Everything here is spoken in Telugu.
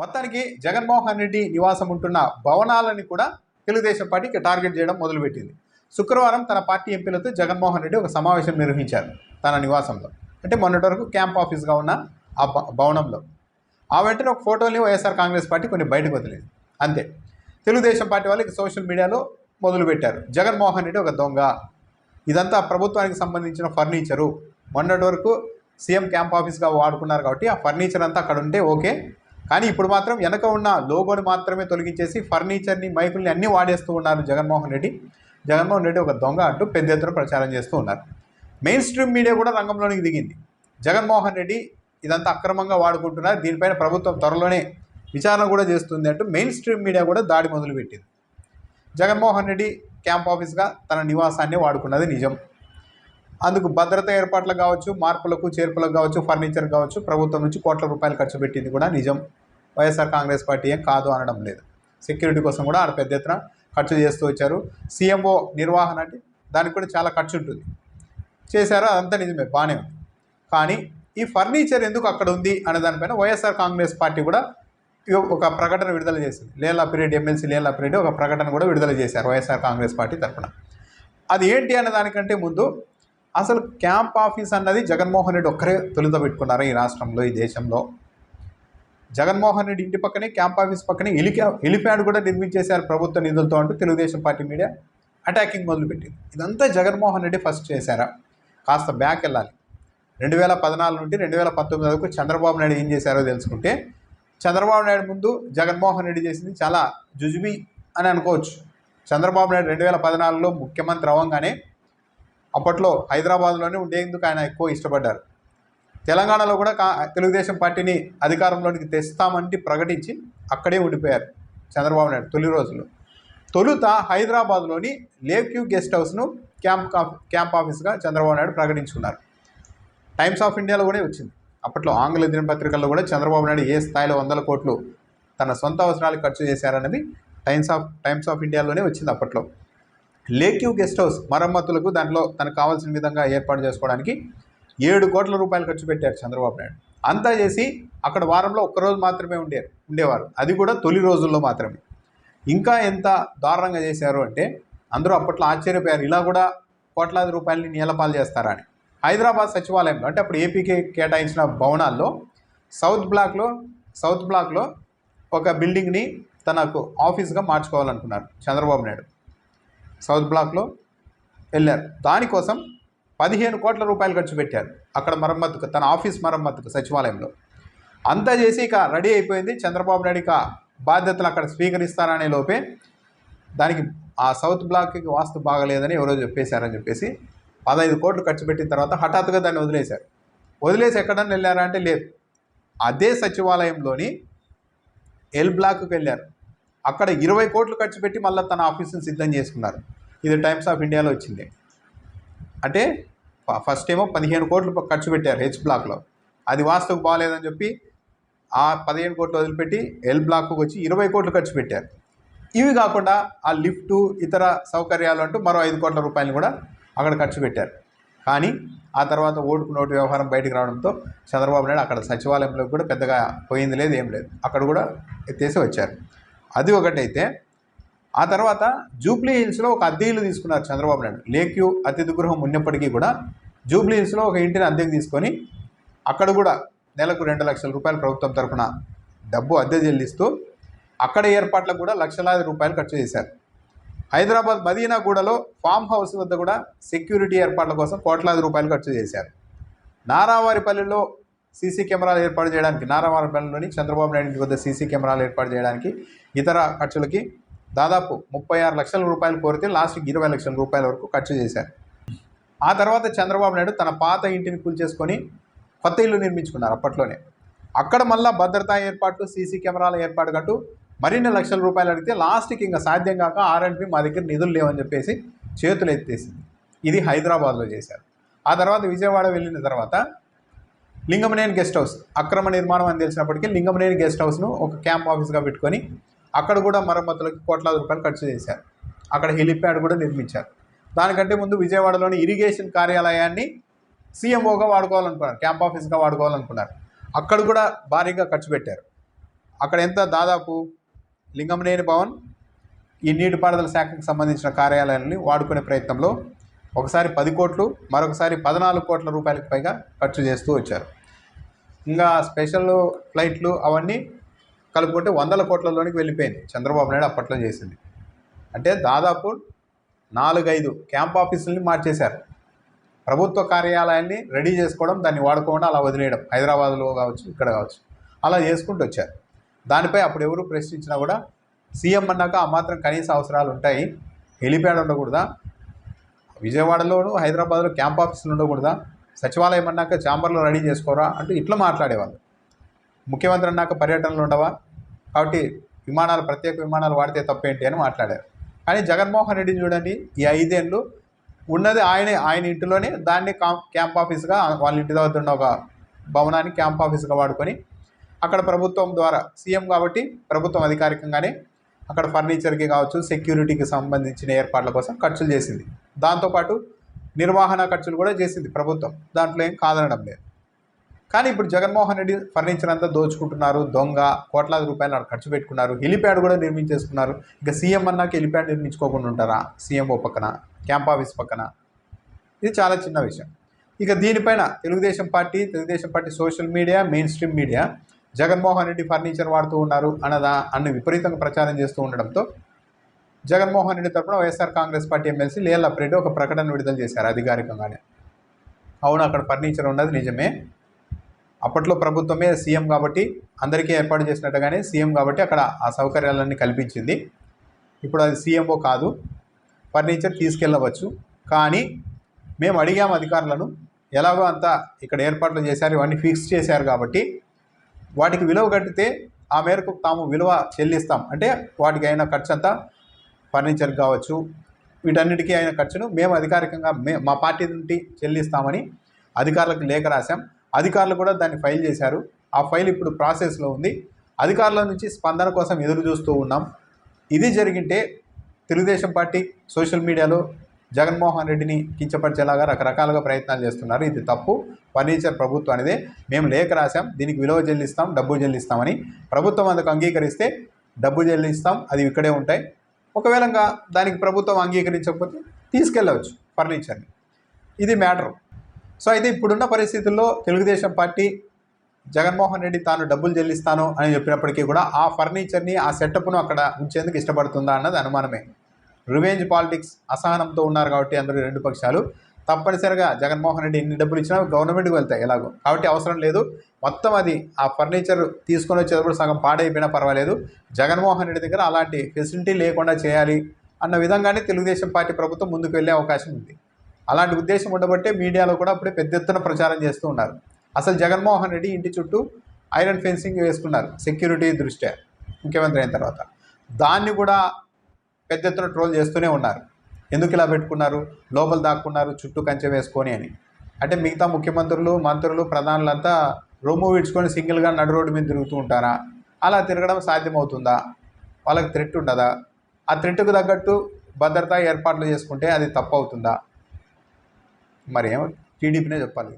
మొత్తానికి జగన్మోహన్ రెడ్డి నివాసం ఉంటున్న భవనాలని కూడా తెలుగుదేశం పార్టీకి టార్గెట్ చేయడం మొదలుపెట్టింది. శుక్రవారం తన పార్టీ ఎంపీలతో జగన్మోహన్ రెడ్డి ఒక సమావేశం నిర్వహించారు తన నివాసంలో. అంటే మొన్నటి వరకు క్యాంప్ ఆఫీస్గా ఉన్న ఆ భవనంలో. ఆ వెంటనే ఒక ఫోటోని వైఎస్ఆర్ కాంగ్రెస్ పార్టీ కొన్ని బయటకు వదిలేదు. అంతే. తెలుగుదేశం పార్టీ వాళ్ళకి సోషల్ మీడియాలో మొదలుపెట్టారు, జగన్మోహన్ రెడ్డి ఒక దొంగ, ఇదంతా ప్రభుత్వానికి సంబంధించిన ఫర్నిచరు, మొన్నటి వరకు సీఎం క్యాంప్ ఆఫీస్గా వాడుకున్నారు కాబట్టి ఆ ఫర్నిచర్ అంతా అక్కడ ఉంటే ఓకే, కానీ ఇప్పుడు మాత్రం వెనక ఉన్న లోగోని మాత్రమే తొలగించేసి ఫర్నిచర్ని, మైకుల్ని అన్నీ వాడేస్తూ ఉన్నారు జగన్మోహన్ రెడ్డి. జగన్మోహన్ రెడ్డి ఒక దొంగ అంటూ పెద్ద ఎత్తున ప్రచారం చేస్తూ ఉన్నారు. మెయిన్ స్ట్రీమ్ మీడియా కూడా రంగంలోనికి దిగింది. జగన్మోహన్ రెడ్డి ఇదంతా అక్రమంగా వాడుకుంటున్నారు, దీనిపైన ప్రభుత్వం త్వరలోనే విచారణ కూడా చేస్తుంది అంటూ మెయిన్ స్ట్రీమ్ మీడియా కూడా దాడి మొదలుపెట్టింది. జగన్మోహన్ రెడ్డి క్యాంప్ ఆఫీస్గా తన నివాసాన్ని వాడుకున్నది నిజం. అందుకు భద్రతా ఏర్పాట్లు కావచ్చు, మార్పులకు చేర్పులకు కావచ్చు, ఫర్నిచర్ కావచ్చు, ప్రభుత్వం నుంచి కోట్ల రూపాయలు ఖర్చు పెట్టింది కూడా నిజం. వైఎస్ఆర్ కాంగ్రెస్ పార్టీ ఏం కాదు అనడం లేదు. సెక్యూరిటీ కోసం కూడా ఆడ పెద్ద ఎత్తున ఖర్చు చేస్తూ వచ్చారు. సీఎంఓ నిర్వహణ అంటే దానికి కూడా చాలా ఖర్చు ఉంటుంది, చేశారు, అదంతా నిజమే, బాగానే ఉంది. కానీ ఈ ఫర్నిచర్ ఎందుకు అక్కడ ఉంది అనే దానిపైన వైఎస్ఆర్ కాంగ్రెస్ పార్టీ కూడా ఒక ప్రకటన విడుదల చేసింది. లేలాపిరెడ్డి, ఎమ్మెల్సీ లేలాపిరెడ్డి ఒక ప్రకటన కూడా విడుదల చేశారు వైఎస్ఆర్ కాంగ్రెస్ పార్టీ తరఫున. అది ఏంటి అనే దానికంటే ముందు అసలు క్యాంప్ ఆఫీస్ అన్నది జగన్మోహన్ రెడ్డి ఒక్కరే తొలుత పెట్టుకున్నారు ఈ రాష్ట్రంలో, ఈ దేశంలో. జగన్మోహన్ రెడ్డి ఇంటి పక్కనే క్యాంప్ ఆఫీస్ పక్కనే హెలిప్యాడ్ కూడా నిర్మించేశారు ప్రభుత్వ నిధులతో అంటూ తెలుగుదేశం పార్టీ మీడియా అటాకింగ్ మొదలుపెట్టింది. ఇదంతా జగన్మోహన్ రెడ్డి ఫస్ట్ చేశారా? కాస్త బ్యాక్ వెళ్ళాలి. 2014 నుండి 2019 వరకు చంద్రబాబు నాయుడు ఏం చేశారో తెలుసుకుంటే, చంద్రబాబు నాయుడు ముందు జగన్మోహన్ రెడ్డి చేసింది చాలా జుజుబి అని అనుకోవచ్చు. చంద్రబాబు నాయుడు 2014లో ముఖ్యమంత్రి అవ్వగానే అప్పట్లో హైదరాబాద్లోనే ఉండేందుకు ఆయన ఎక్కువ ఇష్టపడ్డారు. తెలంగాణలో కూడా తెలుగుదేశం పార్టీని అధికారంలోనికి తెస్తామంటే ప్రకటించి అక్కడే ఉండిపోయారు చంద్రబాబు నాయుడు తొలి రోజుల్లో. తొలుత హైదరాబాద్లోని లేక్ వ్యూ గెస్ట్ హౌస్ను క్యాంప్ ఆఫీస్గా చంద్రబాబు నాయుడు ప్రకటించుకున్నారు. టైమ్స్ ఆఫ్ ఇండియాలో కూడా వచ్చింది. అప్పట్లో ఆంగ్ల దినపత్రికల్లో కూడా చంద్రబాబు నాయుడు ఏ స్థాయిలో 100 కోట్లు తన సొంత అవసరాలకు ఖర్చు చేశారన్నది టైమ్స్ ఆఫ్ ఇండియాలోనే వచ్చింది అప్పట్లో. లేక్ వ్యూ గెస్ట్ హౌస్ మరమ్మతులకు దాంట్లో తనకు కావాల్సిన విధంగా ఏర్పాటు చేసుకోవడానికి 7 కోట్ల రూపాయలు ఖర్చు పెట్టారు చంద్రబాబు నాయుడు. అంతా చేసి అక్కడ వారంలో ఒక్కరోజు మాత్రమే ఉండేవారు, అది కూడా తొలి రోజుల్లో మాత్రమే. ఇంకా ఎంత దారుణంగా చేశారు అంటే అందరూ అప్పట్లో ఆశ్చర్యపోయారు, ఇలా కూడా కోట్లాది రూపాయలని నీలపాలు చేస్తారా అని. హైదరాబాద్ సచివాలయంలో అంటే అప్పుడు ఏపీకి కేటాయించిన భవనాల్లో సౌత్ బ్లాక్లో ఒక బిల్డింగ్ని తనకు ఆఫీస్గా మార్చుకోవాలనుకున్నారు చంద్రబాబు నాయుడు. సౌత్ బ్లాక్లో వెళ్ళారు, దానికోసం 15 కోట్ల రూపాయలు ఖర్చు పెట్టారు అక్కడ మరమ్మతుకు, తన ఆఫీస్ మరమ్మతుకు సచివాలయంలో. అంతా చేసి ఇక రెడీ అయిపోయింది. చంద్రబాబు నాయుడు ఇక బాధ్యతలు అక్కడ స్వీకరిస్తారనే లోపే దానికి ఆ సౌత్ బ్లాక్కి వాస్తు బాగలేదని ఎవరో చెప్పేశారని చెప్పేసి 15 కోట్లు ఖర్చు పెట్టిన తర్వాత హఠాత్తుగా దాన్ని వదిలేశారు. వదిలేసి ఎక్కడన్నా వెళ్ళారా అంటే లేదు, అదే సచివాలయంలోని ఎల్ బ్లాక్కి వెళ్ళారు. అక్కడ 20 కోట్లు ఖర్చు పెట్టి మళ్ళీ తన ఆఫీసును సిద్ధం చేసుకున్నారు. ఇది టైమ్స్ ఆఫ్ ఇండియాలో వచ్చింది. అంటే ఫస్ట్ ఏమో 15 కోట్లు ఖర్చు పెట్టారు హెచ్ బ్లాక్లో, అది వాస్తుకు బాగాలేదని చెప్పి ఆ 15 కోట్లు వదిలిపెట్టి ఎల్ బ్లాక్కు వచ్చి 20 కోట్లు ఖర్చు పెట్టారు. ఇవి కాకుండా ఆ లిఫ్టు, ఇతర సౌకర్యాలు అంటూ మరో 5 కోట్ల రూపాయలు కూడా అక్కడ ఖర్చు పెట్టారు. కానీ ఆ తర్వాత ఓటుకు నోటు వ్యవహారం బయటకు రావడంతో చంద్రబాబు నాయుడు అక్కడ సచివాలయంలో కూడా పెద్దగా పోయింది లేదు, ఏం లేదు, అక్కడ కూడా ఎత్తేసి వచ్చారు. అది ఒకటైతే ఆ తర్వాత జూబ్లీ హిల్స్లో ఒక అద్దె ఇల్లు తీసుకున్నారు చంద్రబాబు నాయుడు. లేక్ వ్యూ అతిథి గృహం ఉన్నప్పటికీ కూడా జూబ్లీ హిల్స్లో ఒక ఇంటిని అద్దెకు తీసుకొని అక్కడ కూడా నెలకు 2 లక్షల రూపాయలు ప్రభుత్వం తరఫున డబ్బు అద్దె చెల్లిస్తూ అక్కడ ఏర్పాట్లకు కూడా లక్షలాది రూపాయలు ఖర్చు చేశారు. హైదరాబాద్ మదీనాగూడలో ఫామ్ హౌస్ వద్ద కూడా సెక్యూరిటీ ఏర్పాట్ల కోసం కోట్లాది రూపాయలు ఖర్చు చేశారు. నారావారిపల్లిలో సీసీ కెమెరాలు ఏర్పాటు చేయడానికి, నారావారిపల్లిలోని చంద్రబాబు నాయుడు వద్ద సీసీ కెమెరాలు ఏర్పాటు చేయడానికి ఇతర ఖర్చులకి దాదాపు 36 లక్షల రూపాయలు కోరితే లాస్ట్కి 20 లక్షల రూపాయల వరకు ఖర్చు చేశారు. ఆ తర్వాత చంద్రబాబు నాయుడు తన పాత ఇంటిని కూల్చేసుకొని కొత్త ఇల్లు నిర్మించుకున్నారు అప్పట్లోనే. అక్కడ మళ్ళీ భద్రతా ఏర్పాట్లు, సీసీ కెమెరాల ఏర్పాటు కంటూ మరిన్ని లక్షల రూపాయలు అడిగితే లాస్ట్కి ఇంకా సాధ్యం కాక ఆర్ఎండ్బి మా దగ్గర నిధులు లేవని చెప్పేసి చేతులు ఎత్తేసింది. ఇది హైదరాబాద్లో చేశారు. ఆ తర్వాత విజయవాడ వెళ్ళిన తర్వాత లింగమనేని గెస్ట్ హౌస్ అక్రమ నిర్మాణం అని తెలిసినప్పటికీ లింగమనేని గెస్ట్ హౌస్ను ఒక క్యాంప్ ఆఫీస్గా పెట్టుకొని అక్కడ కూడా మరమ్మతులకి కోట్లాది రూపాయలు ఖర్చు చేశారు. అక్కడ హెలిప్యాడ్ కూడా నిర్మించారు. దానికంటే ముందు విజయవాడలోని ఇరిగేషన్ కార్యాలయాన్ని సీఎంఓగా వాడుకోవాలనుకున్నారు, క్యాంప్ ఆఫీస్గా వాడుకోవాలనుకున్నారు. అక్కడ కూడా భారీగా ఖర్చు పెట్టారు. అక్కడ ఎంత దాదాపు లింగంనేని భవన్ ఈ నీటిపారుదల శాఖకు సంబంధించిన కార్యాలయాన్ని వాడుకునే ప్రయత్నంలో ఒకసారి 10 కోట్లు మరొకసారి 14 కోట్ల రూపాయలకు పైగా ఖర్చు చేస్తూ వచ్చారు. ఇంకా స్పెషల్ ఫ్లైట్లు అవన్నీ కలుపుకుంటే 100 కోట్లలోనికి వెళ్ళిపోయింది చంద్రబాబు నాయుడు అప్పట్లో చేసింది. అంటే దాదాపు 4-5 క్యాంప్ ఆఫీసుల్ని మార్చేశారు. ప్రభుత్వ కార్యాలయాన్ని రెడీ చేసుకోవడం, దాన్ని వాడుకోవడం, అలా వదిలేయడం, హైదరాబాద్లో కావచ్చు ఇక్కడ కావచ్చు అలా చేసుకుంటూ వచ్చారు. దానిపై అప్పుడు ఎవరు ప్రశ్నించినా కూడా సీఎం అన్నాక ఆ మాత్రం కనీస అవసరాలు ఉంటాయి, హెలిప్యాడ్ ఉండకూడదా, విజయవాడలోను హైదరాబాద్లో క్యాంప్ ఆఫీసులు ఉండకూడదా, సచివాలయం అన్నాక ఛాంబర్లో రెడీ చేసుకోరా అంటూ ఇట్లా మాట్లాడేవాళ్ళు. ముఖ్యమంత్రి అన్నాక పర్యటనలు ఉండవా, కాబట్టి ప్రత్యేక విమానాలు వాడితే తప్పేంటి అని మాట్లాడారు. కానీ జగన్మోహన్ రెడ్డి చూడండి, ఈ 5 ఏళ్ళు ఉన్నది ఆయన ఇంటిలోనే దాన్ని క్యాంప్ ఆఫీస్గా, వాళ్ళ ఇంటి దగ్గర ఉన్న ఒక భవనాన్ని క్యాంప్ ఆఫీస్గా వాడుకొని అక్కడ ప్రభుత్వం ద్వారా సీఎం కాబట్టి ప్రభుత్వం అధికారికంగానే అక్కడ ఫర్నిచర్కి కావచ్చు, సెక్యూరిటీకి సంబంధించిన ఏర్పాట్ల కోసం ఖర్చులు చేసింది. దాంతోపాటు నిర్వహణ ఖర్చులు కూడా చేసింది ప్రభుత్వం, దాంట్లో ఏం కాదనడం లేదు. కానీ ఇప్పుడు జగన్మోహన్ రెడ్డి ఫర్నిచర్ అంతా దోచుకుంటున్నారు, దొంగ కోట్లాది రూపాయలు ఖర్చు పెట్టుకున్నారు, హెలిప్యాడ్ కూడా నిర్మించేసుకున్నారు. ఇక సీఎం అన్నాక హెలిప్యాడ్ నిర్మించుకోకుండా ఉంటారా? సీఎంఓ పక్కన, క్యాంప్ ఆఫీస్ పక్కన. ఇది చాలా చిన్న విషయం. ఇక దీనిపైన Telugu Desam party social media, main stream media Jaganmohan Reddy furniture వాడుతూ ఉన్నారు అన్న విపరీతంగా ప్రచారం చేస్తూ ఉండడంతో జగన్మోహన్ రెడ్డి తరఫున వైఎస్ఆర్ కాంగ్రెస్ పార్టీ ఎమ్మెల్సీ లేళ్ల అప్రెడ్డి ఒక ప్రకటన విడుదల చేశారు అధికారికంగానే. అవును, అక్కడ ఫర్నిచర్ ఉన్నది నిజమే, అప్పట్లో ప్రభుత్వమే సీఎం కాబట్టి అందరికీ ఏర్పాటు చేసినట్టుగానే సీఎం కాబట్టి అక్కడ ఆ సౌకర్యాలన్నీ కల్పించింది. ఇప్పుడు అది సీఎంఓ కాదు, ఫర్నిచర్ తీసుకెళ్ళవచ్చు. కానీ మేము అడిగాము అధికారులను, ఎలాగో అంతా ఇక్కడ ఏర్పాట్లు చేశారు, ఇవన్నీ ఫిక్స్ చేశారు కాబట్టి వాటికి విలువ కట్టితే ఆ మేరకు తాము విలువ చెల్లిస్తాం, అంటే వాటికి అయిన ఖర్చు అంతా ఫర్నిచర్ కావచ్చు వీటన్నిటికీ అయిన ఖర్చును మేము అధికారికంగా మా పార్టీ నుండి చెల్లిస్తామని అధికారులకు లేఖ రాశాం. అధికారులు కూడా దాన్ని ఫైల్ చేశారు. ఆ ఫైల్ ఇప్పుడు ప్రాసెస్లో ఉంది. అధికారుల నుంచి స్పందన కోసం ఎదురు చూస్తూ ఉన్నాం. ఇది జరిగింటే తెలుగుదేశం పార్టీ సోషల్ మీడియాలో జగన్మోహన్ రెడ్డిని కించపరిచేలాగా రకరకాలుగా ప్రయత్నాలు చేస్తున్నారు. ఇది తప్పు, ఫర్నిచర్ ప్రభుత్వం అనేదే, మేము లేఖ రాశాం, దీనికి విలువ చెల్లిస్తాం, డబ్బు చెల్లిస్తామని. ప్రభుత్వం అందుకు అంగీకరిస్తే డబ్బు చెల్లిస్తాం, అది ఇక్కడే ఉంటాయి. ఒకవేళ దానికి ప్రభుత్వం అంగీకరించకపోతే తీసుకెళ్ళవచ్చు ఫర్నిచర్ని. ఇది మ్యాటర్. సో అయితే ఇప్పుడున్న పరిస్థితుల్లో తెలుగుదేశం పార్టీ జగన్మోహన్ రెడ్డి తాను డబ్బులు చెల్లిస్తాను అని చెప్పినప్పటికీ కూడా ఆ ఫర్నిచర్ని, ఆ సెటప్ను అక్కడ ఉంచేందుకు ఇష్టపడుతుందా అన్నది అనుమానమే. రివెంజ్ పాలిటిక్స్, అసహనంతో ఉన్నారు కాబట్టి అందరూ 2 పక్షాలు తప్పనిసరిగా జగన్మోహన్ రెడ్డి ఎన్ని డబ్బులు ఇచ్చినా గవర్నమెంట్కి వెళ్తాయి ఎలాగో, కాబట్టి అవసరం లేదు. మొత్తం అది ఆ ఫర్నిచర్ తీసుకొని వచ్చేటప్పుడు సగం పాడైపోయినా పర్వాలేదు, జగన్మోహన్ రెడ్డి దగ్గర అలాంటి ఫెసిలిటీ లేకుండా చేయాలి అన్న విధంగానే తెలుగుదేశం పార్టీ ప్రభుత్వం ముందుకు వెళ్ళే అవకాశం ఉంది. అలాంటి ఉద్దేశం ఉండబట్టే మీడియాలో కూడా అప్పుడే పెద్ద ఎత్తున ప్రచారం చేస్తూ ఉన్నారు. అసలు జగన్మోహన్ రెడ్డి ఇంటి చుట్టూ ఐరన్ ఫెన్సింగ్ వేసుకున్నారు సెక్యూరిటీ దృష్ట్యా ముఖ్యమంత్రి అయిన తర్వాత. దాన్ని కూడా పెద్ద ఎత్తున ట్రోల్ చేస్తూనే ఉన్నారు. ఎందుకు ఇలా పెట్టుకున్నారు, లోపల దాక్కున్నారు చుట్టూ కంచె వేసుకొని అని. అంటే మిగతా ముఖ్యమంత్రులు, మంత్రులు, ప్రధానులంతా రొమ్ము విడ్చుకొని సింగిల్గా నడు రోడ్డు మీద తిరుగుతూ ఉంటారా? అలా తిరగడం సాధ్యమవుతుందా? వాళ్ళకి థ్రెట్ ఉండదా? ఆ థ్రెట్కు తగ్గట్టు భద్రతా ఏర్పాట్లు చేసుకుంటే అది తప్పు అవుతుందా? మరి ఏమో టీడీపీనే చెప్పాలి.